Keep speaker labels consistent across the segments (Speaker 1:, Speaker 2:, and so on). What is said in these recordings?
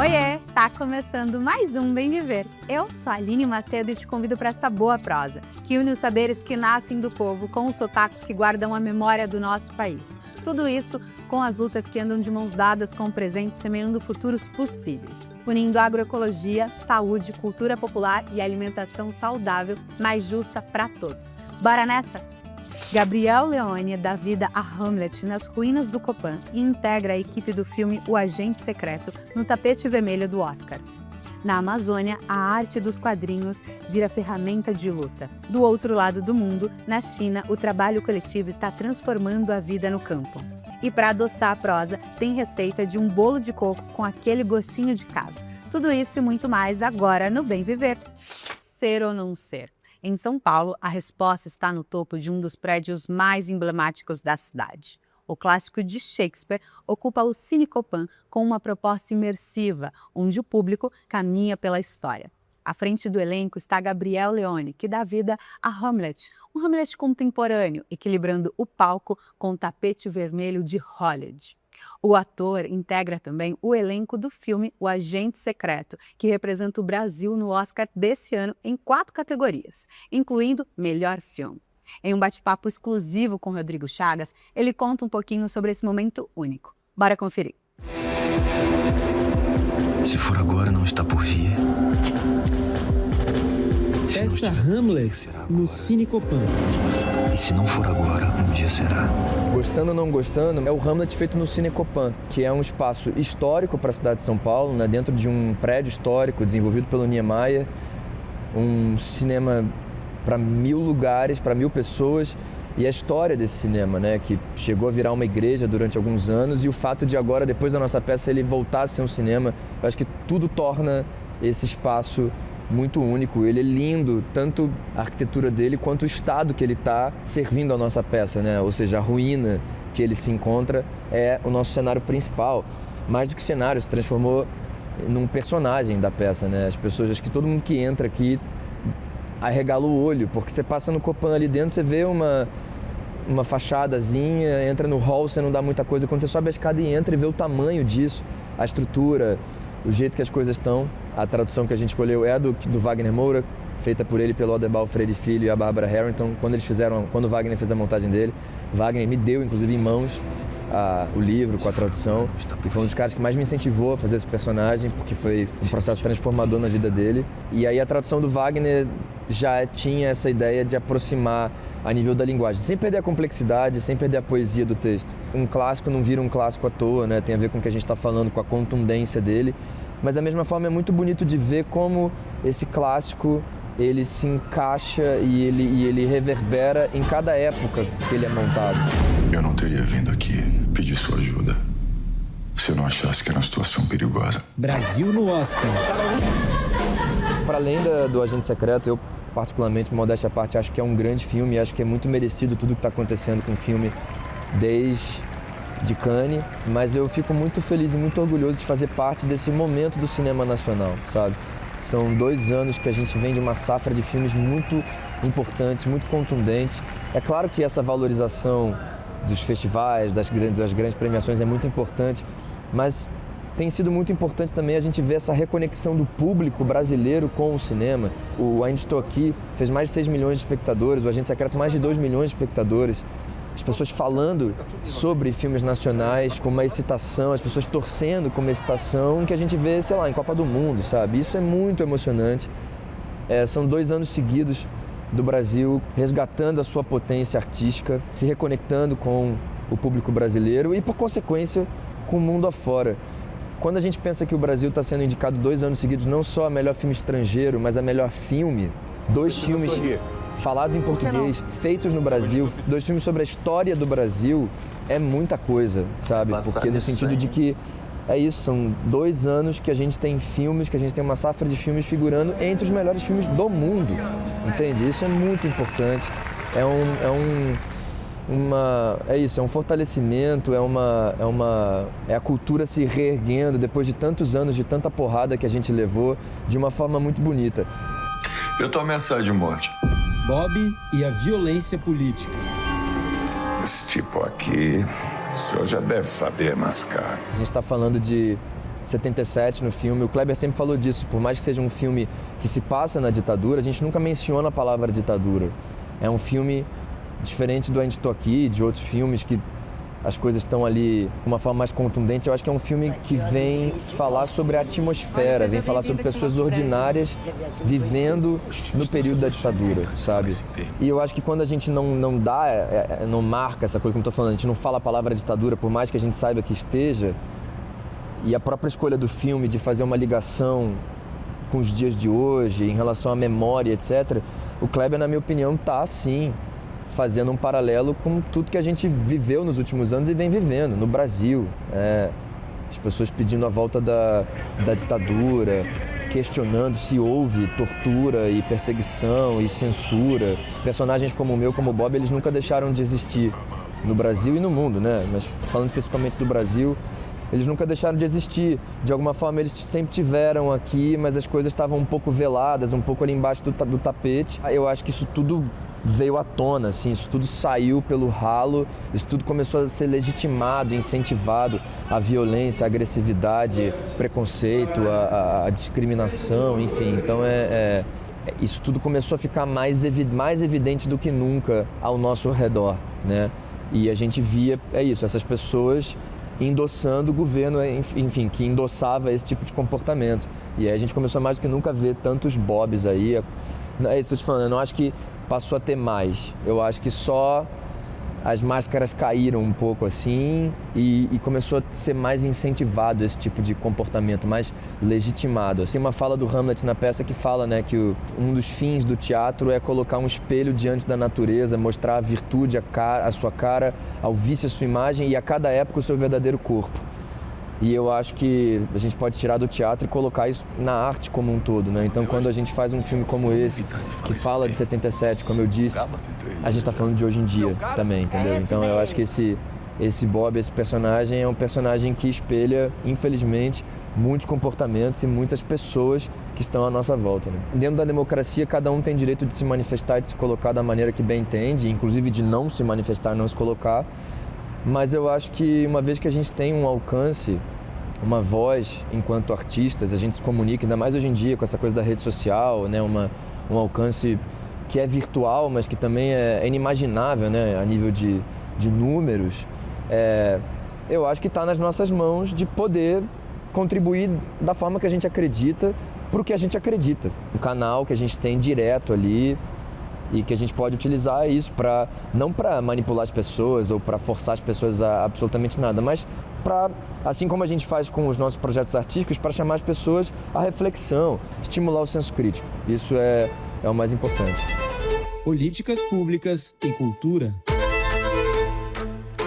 Speaker 1: Oiê! Tá começando mais um Bem Viver. Eu sou a Aline Macedo e te convido para essa boa prosa, que une os saberes que nascem do povo com os sotaques que guardam a memória do nosso país. Tudo isso com as lutas que andam de mãos dadas com o presente, semeando futuros possíveis, unindo agroecologia, saúde, cultura popular e alimentação saudável, mais justa para todos. Bora nessa? Gabriel Leone dá vida a Hamlet nas ruínas do Copan e integra a equipe do filme O Agente Secreto no tapete vermelho do Oscar. Na Amazônia, a arte dos quadrinhos vira ferramenta de luta. Do outro lado do mundo, na China, o trabalho coletivo está transformando a vida no campo. E para adoçar a prosa, tem receita de um bolo de coco com aquele gostinho de casa. Tudo isso e muito mais agora no Bem Viver. Ser ou não ser? Em São Paulo, a resposta está no topo de um dos prédios mais emblemáticos da cidade. O clássico de Shakespeare ocupa o Cine Copan com uma proposta imersiva, onde o público caminha pela história. À frente do elenco está Gabriel Leone, que dá vida a Hamlet, um Hamlet contemporâneo, equilibrando o palco com o tapete vermelho de Hollywood. O ator integra também o elenco do filme O Agente Secreto, que representa o Brasil no Oscar desse ano em 4 categorias, incluindo Melhor Filme. Em um bate-papo exclusivo com Rodrigo Chagas, ele conta um pouquinho sobre esse momento único. Bora conferir.
Speaker 2: Se for agora, não está por vir.
Speaker 3: Peça Hamlet no Cine Copan.
Speaker 2: E se não for agora, um dia será.
Speaker 4: Gostando ou não gostando, é o Hamlet feito no Cine Copan, que é um espaço histórico para a cidade de São Paulo, né, dentro de um prédio histórico desenvolvido pelo Niemeyer, um cinema para 1000 lugares, para 1000 pessoas, e a história desse cinema, né, que chegou a virar uma igreja durante alguns anos, e o fato de agora, depois da nossa peça, ele voltar a ser um cinema, eu acho que tudo torna esse espaço muito único. Ele é lindo, tanto a arquitetura dele quanto o estado que ele está servindo a nossa peça, né? Ou seja, a ruína que ele se encontra é o nosso cenário principal. Mais do que cenário, se transformou num personagem da peça, né? As pessoas, acho que todo mundo que entra aqui arregala o olho, porque você passa no Copan ali dentro, você vê uma fachadazinha, entra no hall, você não dá muita coisa. Quando você sobe a escada e entra e vê o tamanho disso, a estrutura, o jeito que as coisas estão. A tradução que a gente escolheu é a do Wagner Moura, feita por ele, pelo Adebal Freire Filho e a Bárbara Harrington. Quando o Wagner fez a montagem dele, Wagner me deu, inclusive, em mãos o livro com a tradução. E foi um dos caras que mais me incentivou a fazer esse personagem, porque foi um processo transformador na vida dele. E aí a tradução do Wagner já tinha essa ideia de aproximar a nível da linguagem, sem perder a complexidade, sem perder a poesia do texto. Um clássico não vira um clássico à toa, né? Tem a ver com o que a gente está falando, com a contundência dele. Mas da mesma forma é muito bonito de ver como esse clássico ele se encaixa e ele reverbera em cada época que ele é montado.
Speaker 5: Eu não teria vindo aqui pedir sua ajuda se eu não achasse que era uma situação perigosa.
Speaker 3: Brasil no Oscar.
Speaker 4: Para além do Agente Secreto, eu particularmente, modéstia à parte, acho que é um grande filme e acho que é muito merecido tudo que está acontecendo com o filme desde Cannes, mas eu fico muito feliz e muito orgulhoso de fazer parte desse momento do cinema nacional, sabe? São 2 anos que a gente vem de uma safra de filmes muito importantes, muito contundentes. É claro que essa valorização dos festivais, das grandes premiações é muito importante, mas tem sido muito importante também a gente ver essa reconexão do público brasileiro com o cinema. O Ainda Estou Aqui fez mais de 6 milhões de espectadores, o Agente Secreto mais de 2 milhões de espectadores. As pessoas falando sobre filmes nacionais com uma excitação, as pessoas torcendo com uma excitação que a gente vê, sei lá, em Copa do Mundo, sabe? Isso é muito emocionante. São 2 anos seguidos do Brasil resgatando a sua potência artística, se reconectando com o público brasileiro e, por consequência, com o mundo afora. Quando a gente pensa que o Brasil está sendo indicado 2 anos seguidos, não só a melhor filme estrangeiro, mas a melhor filme, 2 filmes falados em português, feitos no Brasil, 2 filmes sobre a história do Brasil, é muita coisa, sabe? Porque no sentido de que é isso, são 2 anos que a gente tem filmes, que a gente tem uma safra de filmes figurando entre os melhores filmes do mundo, entende? Isso é muito importante, é um fortalecimento, é a cultura se reerguendo depois de tantos anos, de tanta porrada que a gente levou, de uma forma muito bonita.
Speaker 5: Eu tô ameaçado de morte.
Speaker 3: Bob e a violência política.
Speaker 5: Esse tipo aqui, o senhor já deve saber, mas, cara...
Speaker 4: A gente está falando de 77 no filme. O Kleber sempre falou disso, por mais que seja um filme que se passa na ditadura, a gente nunca menciona a palavra ditadura. É um filme diferente do Ainda Estou Aqui, de outros filmes que as coisas estão ali de uma forma mais contundente. Eu acho que é um filme que vem falar sobre a atmosfera, vem falar sobre pessoas ordinárias vivendo no período da ditadura, sabe? E eu acho que quando a gente não marca essa coisa, como eu estou falando, a gente não fala a palavra ditadura, por mais que a gente saiba que esteja, e a própria escolha do filme de fazer uma ligação com os dias de hoje, em relação à memória, etc., o Kleber, na minha opinião, está, sim, fazendo um paralelo com tudo que a gente viveu nos últimos anos e vem vivendo no Brasil. As pessoas pedindo a volta da ditadura, questionando se houve tortura e perseguição e censura. Personagens como o meu, como o Bob, eles nunca deixaram de existir no Brasil e no mundo, né? Mas falando especificamente do Brasil, eles nunca deixaram de existir. De alguma forma, eles sempre tiveram aqui, mas as coisas estavam um pouco veladas, um pouco ali embaixo do tapete. Eu acho que isso tudo veio à tona, assim, isso tudo saiu pelo ralo, isso tudo começou a ser legitimado, incentivado, a violência, a agressividade, preconceito, a discriminação, enfim. Então isso tudo começou a ficar mais evidente do que nunca ao nosso redor, né? E a gente via, essas pessoas endossando o governo, enfim, que endossava esse tipo de comportamento. E aí a gente começou mais do que nunca a ver tantos Bobs aí. É isso que eu tô te falando, eu não acho que passou a ter mais. Eu acho que só as máscaras caíram um pouco assim e começou a ser mais incentivado esse tipo de comportamento, mais legitimado. Tem uma fala do Hamlet na peça que fala, né, que um dos fins do teatro é colocar um espelho diante da natureza, mostrar a virtude, a sua cara, ao vício a sua imagem e a cada época o seu verdadeiro corpo. E eu acho que a gente pode tirar do teatro e colocar isso na arte como um todo, né? Então, quando a gente faz um filme como esse, que fala de 77, como eu disse, a gente está falando de hoje em dia também, entendeu? Então, eu acho que esse Bob, esse personagem, é um personagem que espelha, infelizmente, muitos comportamentos e muitas pessoas que estão à nossa volta, né? Dentro da democracia, cada um tem direito de se manifestar e de se colocar da maneira que bem entende, inclusive de não se manifestar, não se colocar. Mas eu acho que uma vez que a gente tem um alcance, uma voz enquanto artistas, a gente se comunica, ainda mais hoje em dia com essa coisa da rede social, né? Um alcance que é virtual, mas que também é inimaginável, né? A nível de números. Eu acho que está nas nossas mãos de poder contribuir da forma que a gente acredita para o que a gente acredita. O canal que a gente tem direto ali, e que a gente pode utilizar isso não para manipular as pessoas ou para forçar as pessoas a absolutamente nada, mas para, assim como a gente faz com os nossos projetos artísticos, para chamar as pessoas à reflexão, estimular o senso crítico. Isso é o mais importante.
Speaker 3: Políticas públicas e cultura.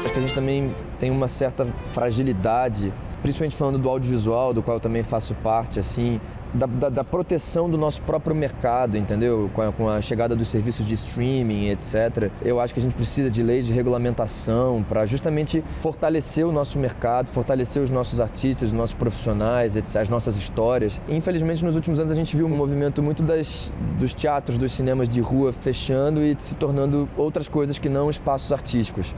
Speaker 4: Acho que a gente também tem uma certa fragilidade, principalmente falando do audiovisual, do qual eu também faço parte, assim, da proteção do nosso próprio mercado, entendeu? Com a chegada dos serviços de streaming, etc. Eu acho que a gente precisa de leis de regulamentação para justamente fortalecer o nosso mercado, fortalecer os nossos artistas, os nossos profissionais, etc., as nossas histórias. Infelizmente, nos últimos anos a gente viu um movimento muito dos teatros, dos cinemas de rua fechando e se tornando outras coisas que não espaços artísticos.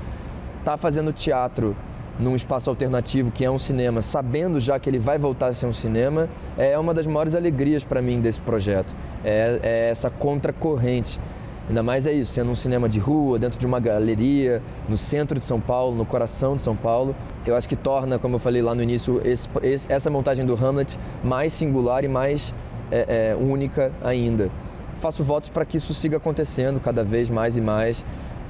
Speaker 4: Tá fazendo teatro num espaço alternativo que é um cinema, sabendo já que ele vai voltar a ser um cinema, é uma das maiores alegrias para mim desse projeto. É essa contracorrente. Ainda mais isso, sendo um cinema de rua, dentro de uma galeria, no centro de São Paulo, no coração de São Paulo. Eu acho que torna, como eu falei lá no início, essa montagem do Hamlet mais singular e mais única ainda. Faço votos para que isso siga acontecendo cada vez mais e mais.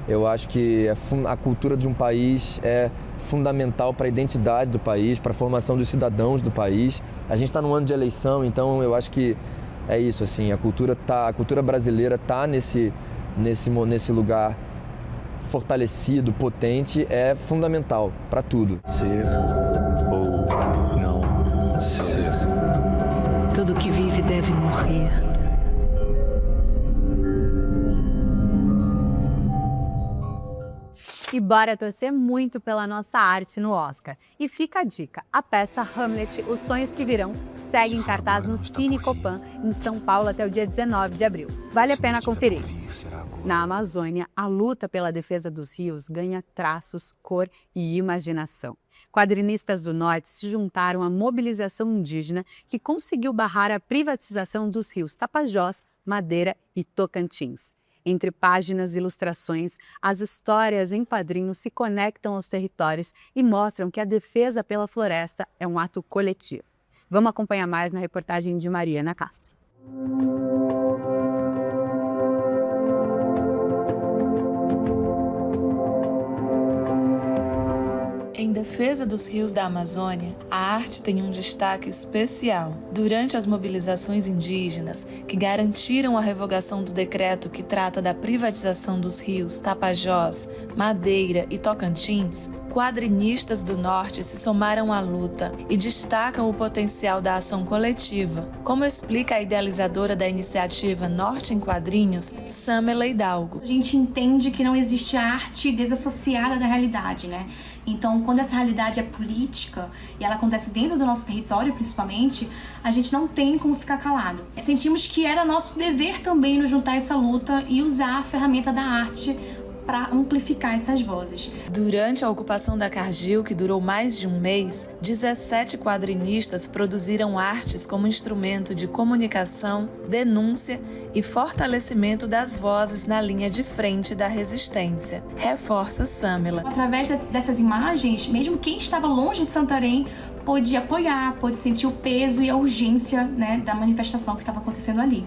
Speaker 4: Eu acho que a cultura de um país é fundamental para a identidade do país, para a formação dos cidadãos do país. A gente está num ano de eleição, então eu acho que é isso, assim, a cultura brasileira está nesse lugar fortalecido, potente, é fundamental para tudo.
Speaker 2: Ser ou não ser.
Speaker 6: Tudo que vive deve morrer.
Speaker 1: E bora torcer muito pela nossa arte no Oscar. E fica a dica, a peça Hamlet, Os Sonhos que Virão, segue em cartaz no Cine Copan, em São Paulo, até o dia 19 de abril. Vale a pena conferir. Na Amazônia, a luta pela defesa dos rios ganha traços, cor e imaginação. Quadrinistas do Norte se juntaram à mobilização indígena que conseguiu barrar a privatização dos rios Tapajós, Madeira e Tocantins. Entre páginas e ilustrações, as histórias em quadrinhos se conectam aos territórios e mostram que a defesa pela floresta é um ato coletivo. Vamos acompanhar mais na reportagem de Mariana Castro.
Speaker 7: Em defesa dos rios da Amazônia, a arte tem um destaque especial. Durante as mobilizações indígenas, que garantiram a revogação do decreto que trata da privatização dos rios Tapajós, Madeira e Tocantins, quadrinistas do Norte se somaram à luta e destacam o potencial da ação coletiva, como explica a idealizadora da iniciativa Norte em Quadrinhos, Samela Hidalgo.
Speaker 8: A gente entende que não existe arte desassociada da realidade, né? Então, quando essa realidade é política e ela acontece dentro do nosso território, principalmente, a gente não tem como ficar calado. Sentimos que era nosso dever também nos juntar a essa luta e usar a ferramenta da arte para amplificar essas vozes.
Speaker 7: Durante a ocupação da Cargill, que durou mais de um mês, 17 quadrinistas produziram artes como instrumento de comunicação, denúncia e fortalecimento das vozes na linha de frente da resistência, reforça Samela.
Speaker 8: Através dessas imagens, mesmo quem estava longe de Santarém pôde apoiar, pôde sentir o peso e a urgência, né, da manifestação que estava acontecendo ali.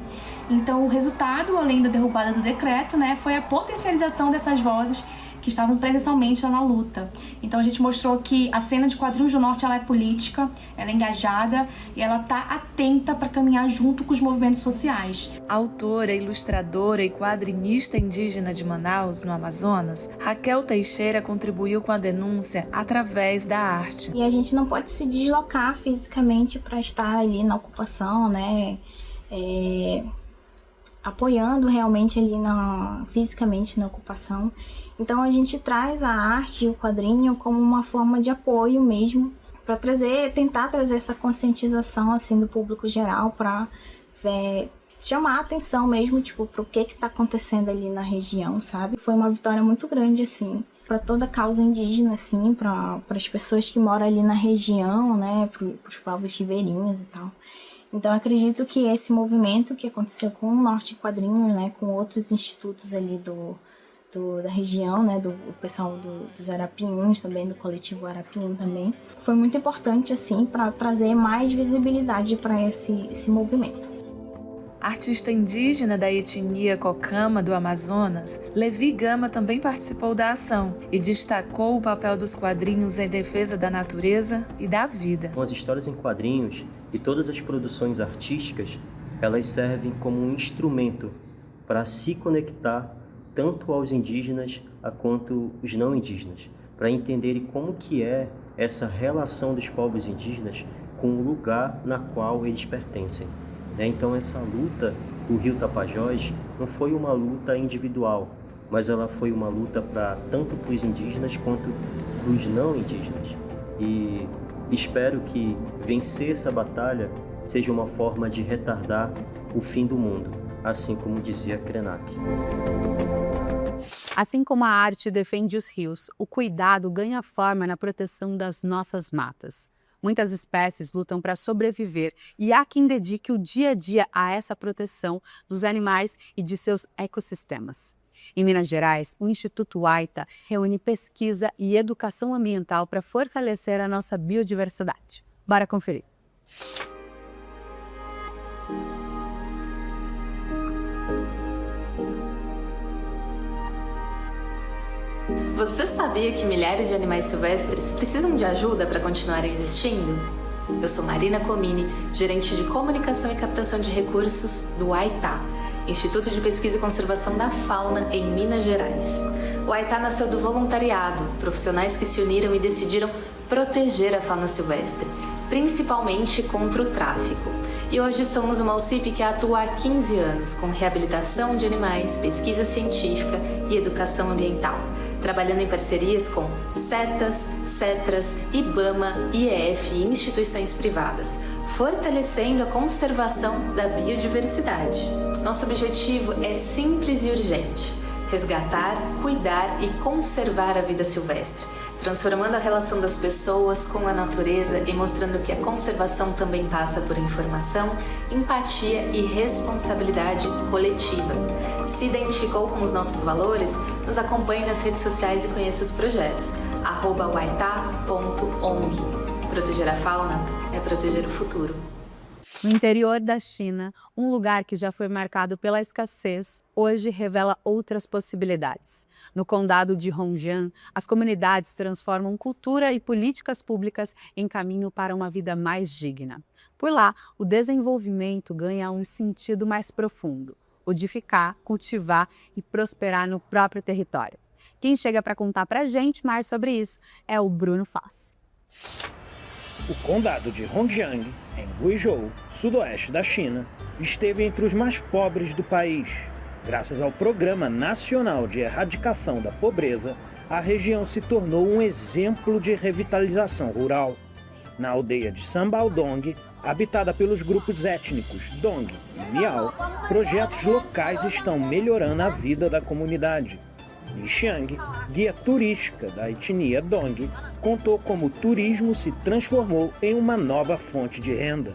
Speaker 8: Então, o resultado, além da derrubada do decreto, né, foi a potencialização dessas vozes que estavam presencialmente lá na luta. Então, a gente mostrou que a cena de quadrinhos do Norte ela é política, ela é engajada e ela está atenta para caminhar junto com os movimentos sociais.
Speaker 7: Autora, ilustradora e quadrinista indígena de Manaus, no Amazonas, Raquel Teixeira contribuiu com a denúncia através da arte.
Speaker 9: E a gente não pode se deslocar fisicamente para estar ali na ocupação, né? Apoiando realmente ali fisicamente na ocupação. Então a gente traz a arte e o quadrinho como uma forma de apoio mesmo, para tentar trazer essa conscientização assim do público geral, para chamar a atenção mesmo, tipo, para o que está acontecendo ali na região, sabe? Foi uma vitória muito grande assim, para toda a causa indígena, assim, para as pessoas que moram ali na região, né, para os povos ribeirinhos e tal. Então, acredito que esse movimento que aconteceu com o Norte Quadrinhos, né, com outros institutos ali da região, né, do pessoal dos Arapinhuns também, do coletivo Arapinhum também, foi muito importante, assim, para trazer mais visibilidade para esse movimento.
Speaker 7: Artista indígena da etnia Cocama do Amazonas, Levi Gama também participou da ação e destacou o papel dos quadrinhos em defesa da natureza e da vida.
Speaker 10: As histórias em quadrinhos e todas as produções artísticas, elas servem como um instrumento para se conectar tanto aos indígenas quanto os não indígenas, para entenderem como que é essa relação dos povos indígenas com o lugar na qual eles pertencem. Então essa luta do Rio Tapajós não foi uma luta individual, mas ela foi uma luta tanto para os indígenas quanto para os não indígenas. E espero que vencer essa batalha seja uma forma de retardar o fim do mundo, assim como dizia Krenak.
Speaker 1: Assim como a arte defende os rios, o cuidado ganha forma na proteção das nossas matas. Muitas espécies lutam para sobreviver e há quem dedique o dia a dia a essa proteção dos animais e de seus ecossistemas. Em Minas Gerais, o Instituto Huayta reúne pesquisa e educação ambiental para fortalecer a nossa biodiversidade. Bora conferir.
Speaker 11: Você sabia que milhares de animais silvestres precisam de ajuda para continuarem existindo? Eu sou Marina Comini, gerente de comunicação e captação de recursos do Huayta, Instituto de Pesquisa e Conservação da Fauna em Minas Gerais. O Huayta nasceu do voluntariado, profissionais que se uniram e decidiram proteger a fauna silvestre, principalmente contra o tráfico. E hoje somos uma OCIP que atua há 15 anos com reabilitação de animais, pesquisa científica e educação ambiental, trabalhando em parcerias com CETAS, CETRAS, IBAMA, IEF e instituições privadas, fortalecendo a conservação da biodiversidade. Nosso objetivo é simples e urgente: resgatar, cuidar e conservar a vida silvestre, transformando a relação das pessoas com a natureza e mostrando que a conservação também passa por informação, empatia e responsabilidade coletiva. Se identificou com os nossos valores? Nos acompanhe nas redes sociais e conheça os projetos. @waita.ong. Proteger a fauna é proteger o futuro.
Speaker 1: No interior da China, um lugar que já foi marcado pela escassez, hoje revela outras possibilidades. No condado de Hongjiang, as comunidades transformam cultura e políticas públicas em caminho para uma vida mais digna. Por lá, o desenvolvimento ganha um sentido mais profundo, o de ficar, cultivar e prosperar no próprio território. Quem chega para contar para a gente mais sobre isso é o Bruno Fass.
Speaker 12: O condado de Hongjiang, em Guizhou, sudoeste da China, esteve entre os mais pobres do país. Graças ao Programa Nacional de Erradicação da Pobreza, a região se tornou um exemplo de revitalização rural. Na aldeia de Sanbaodong, habitada pelos grupos étnicos Dong e Miao, projetos locais estão melhorando a vida da comunidade. Li Xiang, guia turística da etnia Dong, contou como o turismo se transformou em uma nova fonte de renda.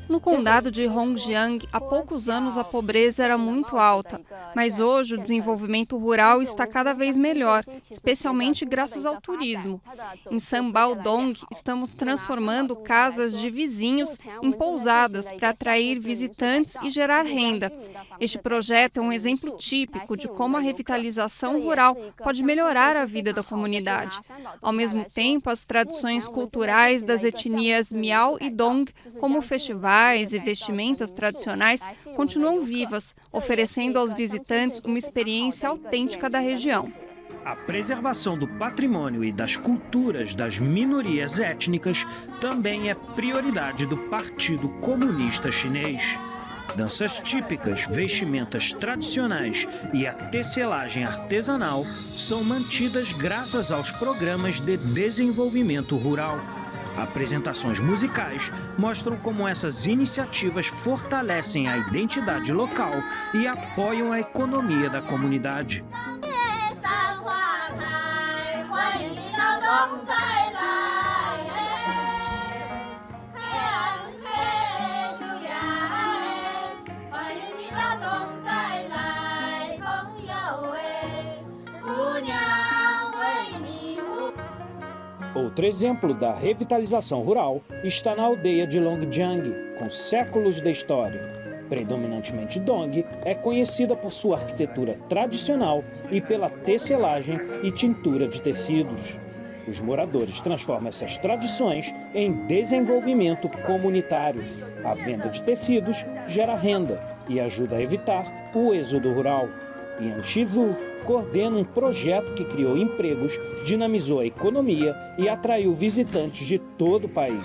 Speaker 13: No condado de Hongjiang, há poucos anos a pobreza era muito alta, mas hoje o desenvolvimento rural está cada vez melhor, especialmente graças ao turismo. Em Sanbaodong, estamos transformando casas de vizinhos em pousadas para atrair visitantes e gerar renda. Este projeto é um exemplo típico de como a revitalização rural pode melhorar a vida da comunidade. Ao mesmo tempo, as tradições culturais das etnias Miao e Dong, como festivais e vestimentas tradicionais, continuam vivas, oferecendo aos visitantes uma experiência autêntica da região.
Speaker 12: A preservação do patrimônio e das culturas das minorias étnicas também é prioridade do Partido Comunista Chinês. Danças típicas, vestimentas tradicionais e a tecelagem artesanal são mantidas graças aos programas de desenvolvimento rural. Apresentações musicais mostram como essas iniciativas fortalecem a identidade local e apoiam a economia da comunidade. Outro exemplo da revitalização rural está na aldeia de Longjiang, com séculos de história. Predominantemente Dong, é conhecida por sua arquitetura tradicional e pela tecelagem e tintura de tecidos. Os moradores transformam essas tradições em desenvolvimento comunitário. A venda de tecidos gera renda e ajuda a evitar o êxodo rural. Yang Shizu coordena um projeto que criou empregos, dinamizou a economia e atraiu visitantes de todo o país.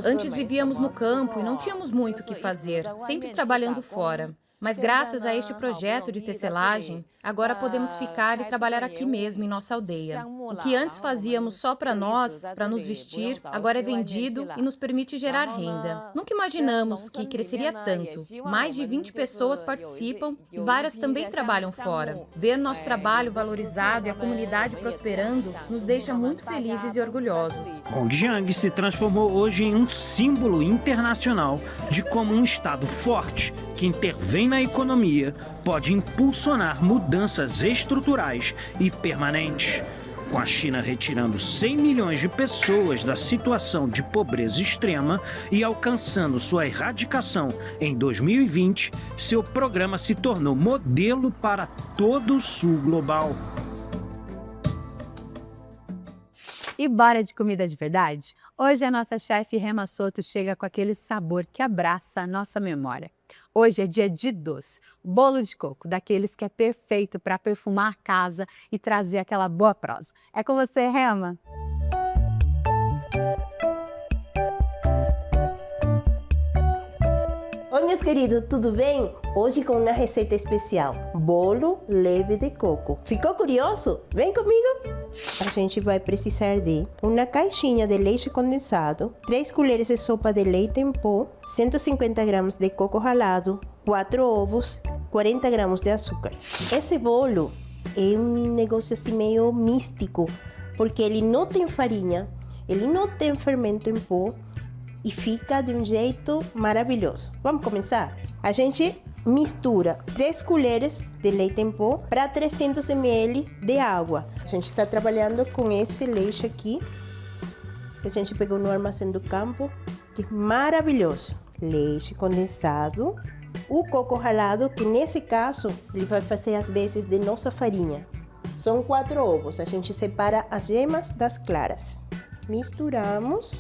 Speaker 14: Antes vivíamos no campo e não tínhamos muito o que fazer, sempre trabalhando fora. Mas graças a este projeto de tecelagem, agora podemos ficar e trabalhar aqui mesmo em nossa aldeia. O que antes fazíamos só para nós, para nos vestir, agora é vendido e nos permite gerar renda. Nunca imaginamos que cresceria tanto. Mais de 20 pessoas participam e várias também trabalham fora. Ver nosso trabalho valorizado e a comunidade prosperando nos deixa muito felizes e orgulhosos.
Speaker 12: Hongjiang se transformou hoje em um símbolo internacional de como um estado forte, que intervém na economia, pode impulsionar mudanças estruturais e permanentes. Com a China retirando 100 milhões de pessoas da situação de pobreza extrema e alcançando sua erradicação em 2020, seu programa se tornou modelo para todo o sul global.
Speaker 1: E bora de comida de verdade? Hoje a nossa chefe Rema Soto chega com aquele sabor que abraça a nossa memória. Hoje é dia de doce, bolo de coco, daqueles que é perfeito para perfumar a casa e trazer aquela boa prosa. É com você, Rema!
Speaker 15: Oi, meus queridos, tudo bem? Hoje com uma receita especial, bolo leve de coco. Ficou curioso? Vem comigo! A gente vai precisar de uma caixinha de leite condensado, 3 colheres de sopa de leite em pó, 150 gramas de coco ralado, 4 ovos, 40 gramas de açúcar. Esse bolo é um negócio assim meio místico, porque ele não tem farinha, ele não tem fermento em pó e fica de um jeito maravilhoso. Vamos começar? A gente mistura 3 colheres de leite em pó para 300 ml de água. A gente está trabalhando com esse leite aqui, que a gente pegou no Armazém do Campo, que é maravilhoso. Leite condensado, o coco ralado, que nesse caso ele vai fazer as vezes de nossa farinha. São 4 ovos, a gente separa as gemas das claras. Misturamos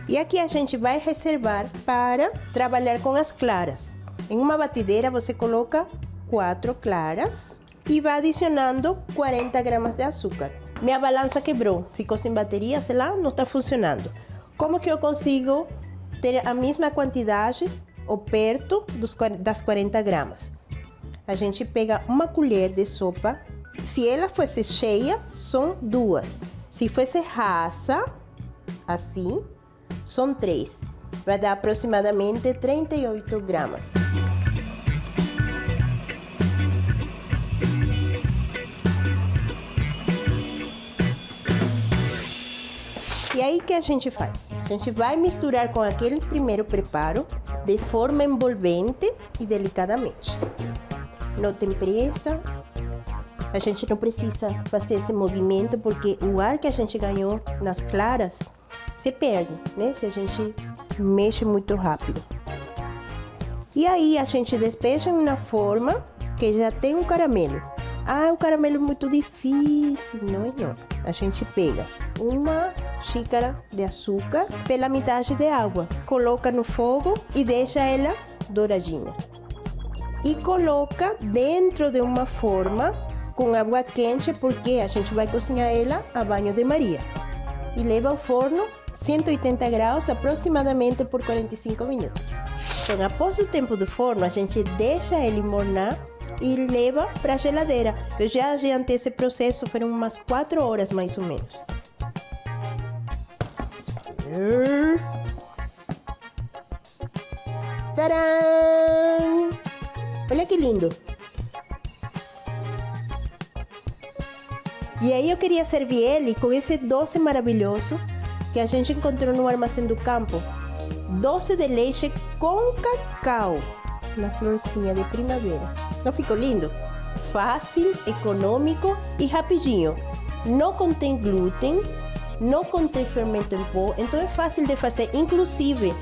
Speaker 15: e aqui a gente vai reservar para trabalhar com as claras. Em uma batedeira você coloca 4 claras e vai adicionando 40 gramas de açúcar. Minha balança quebrou, ficou sem bateria, sei lá, não está funcionando. Como que eu consigo ter a mesma quantidade ou perto das 40 gramas? A gente pega uma colher de sopa. Se ela fosse cheia, são 2. Se fosse rasa, assim, são 3. Vai dar aproximadamente 38 gramas. E aí, o que a gente faz? A gente vai misturar com aquele primeiro preparo de forma envolvente e delicadamente. Não tem pressa. A gente não precisa fazer esse movimento porque o ar que a gente ganhou nas claras se perde, né? Se a gente mexe muito rápido. E aí a gente despeja em uma forma que já tem um caramelo. Ah, o caramelo é muito difícil. Não é não. A gente pega uma xícara de açúcar pela metade de água, coloca no fogo e deixa ela douradinha. E coloca dentro de uma forma com água quente, porque a gente vai cozinhar ela a banho-maria. E leva ao forno 180 graus aproximadamente por 45 minutos. Então, após o tempo do forno, a gente deixa ele mornar e leva para a geladeira. Eu já adiantei esse processo, foram umas 4 horas mais ou menos. Tcharam! Olha que lindo! E aí eu queria servir ele com esse doce maravilhoso que a gente encontrou no Armazém do Campo. Doce de leite com cacau na florzinha de primavera. Não ficou lindo? Fácil, econômico e rapidinho. Não contém glúten, não contém fermento em pó, então é fácil de fazer. Inclusive,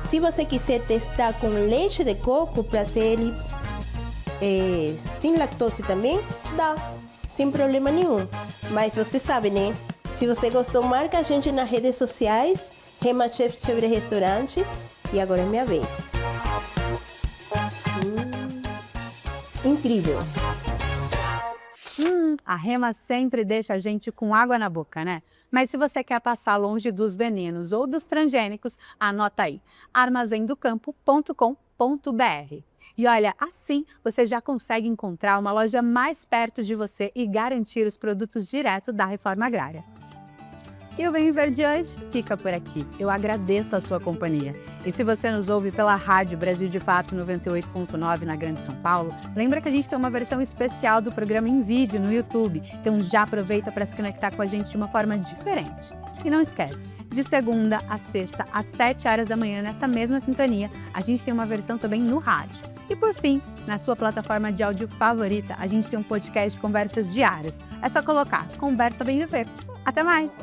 Speaker 15: se você quiser testar com leite de coco para ser ele sem lactose também, dá, sem problema nenhum. Mas você sabe, né? Se você gostou, marca a gente nas redes sociais, Rema Chef sobre Restaurante. E agora é minha vez. Incrível!
Speaker 1: A Rema sempre deixa a gente com água na boca, né? Mas se você quer passar longe dos venenos ou dos transgênicos, anota aí, armazendocampo.com.br. E olha, assim você já consegue encontrar uma loja mais perto de você e garantir os produtos direto da Reforma Agrária. E o Bem Viver de hoje fica por aqui. Eu agradeço a sua companhia. E se você nos ouve pela Rádio Brasil de Fato 98.9 na Grande São Paulo, lembra que a gente tem uma versão especial do programa em vídeo no YouTube. Então já aproveita para se conectar com a gente de uma forma diferente. E não esquece, de segunda a sexta, às 7 horas da manhã, nessa mesma sintonia, a gente tem uma versão também no rádio. E por fim, na sua plataforma de áudio favorita, a gente tem um podcast de conversas diárias. É só colocar Conversa Bem Viver. Até mais!